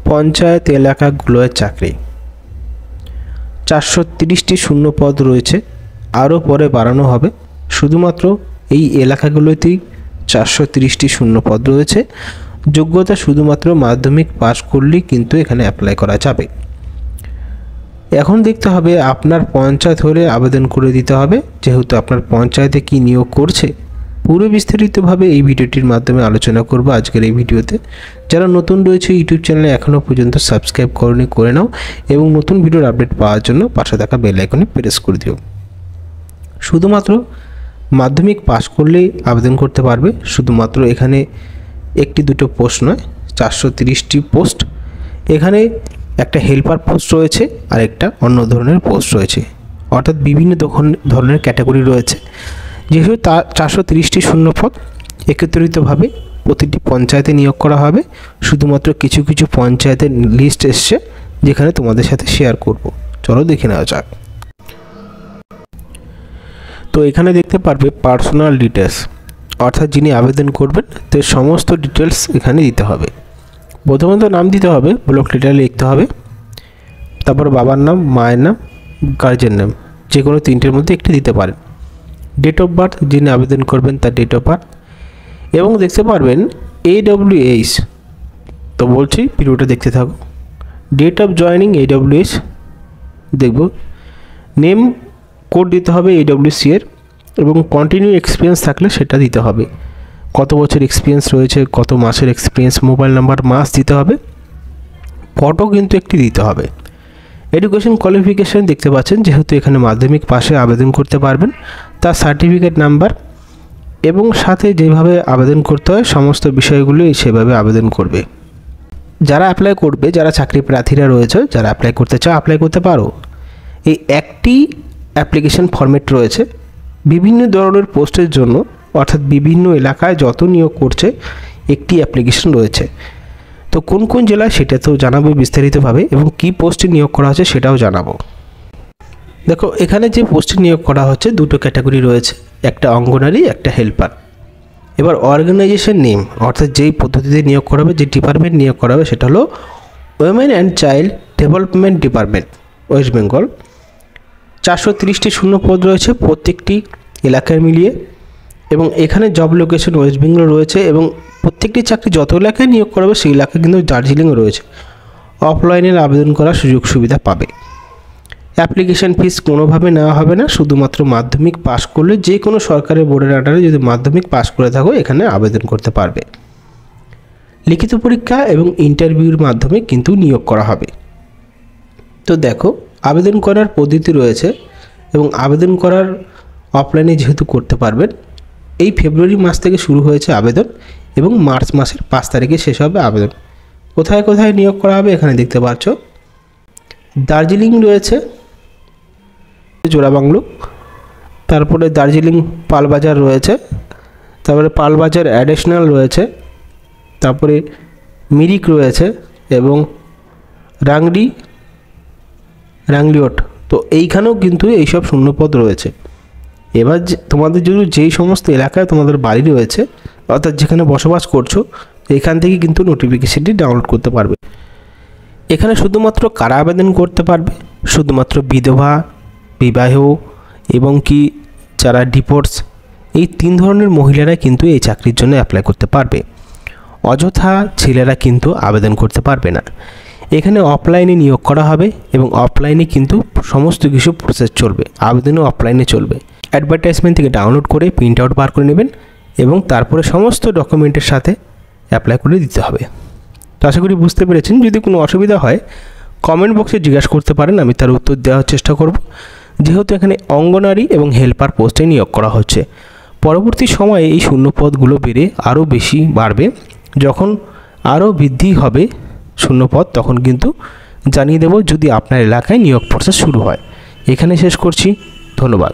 পঞ্চায়েত এলাকাগুলোর চাকরি। 430টি শূন্য পদ রয়েছে, আরও পরে বাড়ানো হবে। শুধুমাত্র এই এলাকাগুলোতেই 430টি শূন্য পদ রয়েছে। যোগ্যতা শুধুমাত্র মাধ্যমিক পাস করলেই কিন্তু এখানে অ্যাপ্লাই করা যাবে। এখন দেখতে হবে আপনার পঞ্চায়েত হলে আবেদন করে দিতে হবে, যেহেতু আপনার পঞ্চায়েতে কি নিয়োগ করছে পুরো বিস্তারিতভাবে এই ভিডিওটির মাধ্যমে আলোচনা করব আজকের এই ভিডিওতে। যারা নতুন রয়েছে ইউটিউব চ্যানেলে এখনও পর্যন্ত সাবস্ক্রাইব করনি করে নাও এবং নতুন ভিডিওর আপডেট পাওয়ার জন্য পাশে থাকা বেল আইকনে প্রেস করে দিও। শুধুমাত্র মাধ্যমিক পাস করলেই আবেদন করতে পারবে। শুধুমাত্র এখানে একটি দুটো পোস্ট নয়, 430টি পোস্ট। এখানে একটা হেল্পার পোস্ট রয়েছে আর একটা অন্য ধরনের পোস্ট রয়েছে, অর্থাৎ বিভিন্ন ধরনের ক্যাটাগরি রয়েছে। যেহেতু 430টি শূন্য পদ একত্রিতভাবে প্রতিটি পঞ্চায়েতে নিয়োগ করা হবে। শুধুমাত্র কিছু কিছু পঞ্চায়েতের লিস্ট এসছে যেখানে তোমাদের সাথে শেয়ার করব। চলো দেখে নেওয়া যাক। তো এখানে দেখতে পারবে পার্সোনাল ডিটেলস, অর্থাৎ যিনি আবেদন করবেন তার সমস্ত ডিটেলস এখানে দিতে হবে। প্রথমত নাম দিতে হবে, ব্লক লেটার লিখতে হবে, তারপর বাবার নাম, মায়ের নাম, গার্জেন নাম, যে কোনো তিনটের মধ্যে একটি দিতে পারেন। ডেট অফ বার্থ, যিনি আবেদন করবেন তার ডেট অফ বার্থ, এবং দেখতে পারবেন AWH। তো বলছি ভিডিওটা দেখতে থাকো। ডেট অফ জয়েনিং AWH দেখব। নেম কোড দিতে হবে AWC এর, এবং কন্টিনিউ এক্সপিরিয়েন্স থাকলে সেটা দিতে হবে। কত বছর এক্সপিরিয়েন্স রয়েছে, কত মাসের এক্সপিরিয়েন্স, মোবাইল নাম্বার, মাস দিতে হবে। ফটো কিন্তু একটি দিতে হবে। এডুকেশন কোয়ালিফিকেশান দেখতে পাচ্ছেন, যেহেতু এখানে মাধ্যমিক পাশে আবেদন করতে পারবেন, তার সার্টিফিকেট নাম্বার এবং সাথে যেভাবে আবেদন করতে হয় সমস্ত বিষয়গুলি সেভাবে আবেদন করবে। যারা অ্যাপ্লাই করবে, যারা চাকরি প্রার্থীরা রয়েছে, যারা অ্যাপ্লাই করতে চাও অ্যাপ্লাই করতে পারো। এই একটি অ্যাপ্লিকেশন ফরম্যাট রয়েছে বিভিন্ন ধরনের পোস্টের জন্য, অর্থাৎ বিভিন্ন এলাকায় যত নিয়োগ করছে একটি অ্যাপ্লিকেশন রয়েছে। তো কোন কোন জেলায় সেটা তো জানাবো বিস্তারিতভাবে, এবং কি পোস্টে নিয়োগ করা হচ্ছে সেটাও জানাবো। দেখো এখানে যে পোস্টে নিয়োগ করা হচ্ছে দুটো ক্যাটাগরি রয়েছে, একটা অঙ্গনারী, একটা হেল্পার। এবার অর্গানাইজেশন নেম, অর্থাৎ যেই পদ্ধতিতে নিয়োগ করা হবে, যে ডিপার্টমেন্ট নিয়োগ করা হবে সেটা হলো women and child development department, West Bengal. 430টি শূন্য পদ রয়েছে প্রত্যেকটি এলাকায় মিলিয়ে, এবং এখানে জব লোকেশন ওয়েস্ট বেঙ্গল রয়েছে, এবং প্রত্যেকটি চাকরি যত এলাকায় নিয়োগ করা হবে সেই এলাকায় কিন্তু দার্জিলিংও রয়েছে। অফলাইনের আবেদন করার সুযোগ সুবিধা পাবে। অ্যাপ্লিকেশান ফিস কোনোভাবে নেওয়া হবে না, শুধুমাত্র মাধ্যমিক পাস করলে, যে কোনো সরকারি বোর্ডের আন্ডারে যদি মাধ্যমিক পাস করে থাকো এখানে আবেদন করতে পারবে। লিখিত পরীক্ষা এবং ইন্টারভিউর মাধ্যমে কিন্তু নিয়োগ করা হবে। তো দেখো আবেদন করার পদ্ধতি রয়েছে, এবং আবেদন করার অফলাইনে যেহেতু করতে পারবেন, এই ফেব্রুয়ারি মাস থেকে শুরু হয়েছে আবেদন, এবং মার্চ মাসের 5 তারিখে শেষ হবে আবেদন। কোথায় কোথায় নিয়োগ করা হবে এখানে দেখতে পাচ্ছ। দার্জিলিং রয়েছে, জোড়াবাংলো, তারপরে দার্জিলিং পালবাজার রয়েছে, তারপরে পালবাজার অ্যাডিশনাল রয়েছে, তারপরে মিরিক রয়েছে, এবং রাংলিওট। তো এইখানেও কিন্তু এইসব শূন্যপদ রয়েছে। এবার তোমাদের যদি যেই সমস্ত এলাকায় তোমাদের বাড়ি রয়েছে, অর্থাৎ যেখানে বসবাস করছো, এখান থেকে কিন্তু নোটিফিকেশনটি ডাউনলোড করতে পারবে। এখানে শুধুমাত্র কারা আবেদন করতে পারবে? শুধুমাত্র বিধবা, বিবাহ, এবং কি যারা ডিভোর্স, এই 3 ধরনের মহিলারা কিন্তু এই চাকরির জন্য অ্যাপ্লাই করতে পারবে। অযথা ছেলেরা কিন্তু আবেদন করতে পারবে না। এখানে অফলাইনে নিয়োগ করা হবে, এবং অফলাইনে কিন্তু সমস্ত কিছু প্রসেস চলবে, আবেদনও অফলাইনে চলবে। অ্যাডভার্টাইজমেন্ট থেকে ডাউনলোড করে প্রিন্ট আউট বার করে নেবেন, এবং তারপরে সমস্ত ডকুমেন্টের সাথে অ্যাপ্লাই করে দিতে হবে। তো আশা করি বুঝতে পেরেছেন। যদি কোনো অসুবিধা হয় কমেন্ট বক্সে জিজ্ঞাসা করতে পারেন, আমি তার উত্তর দেওয়ার চেষ্টা করব। যেহেতু এখানে অঙ্গনারী এবং হেল্পার পোস্টে নিয়োগ করা হচ্ছে, পরবর্তী সময়ে এই শূন্যপদগুলো বেড়ে আরও বেশি বাড়বে। যখন আরও বৃদ্ধি হবে শূন্যপদ তখন কিন্তু জানিয়ে দেব, যদি আপনার এলাকায় নিয়োগ প্রসেস শুরু হয়। এখানে শেষ করছি, ধন্যবাদ।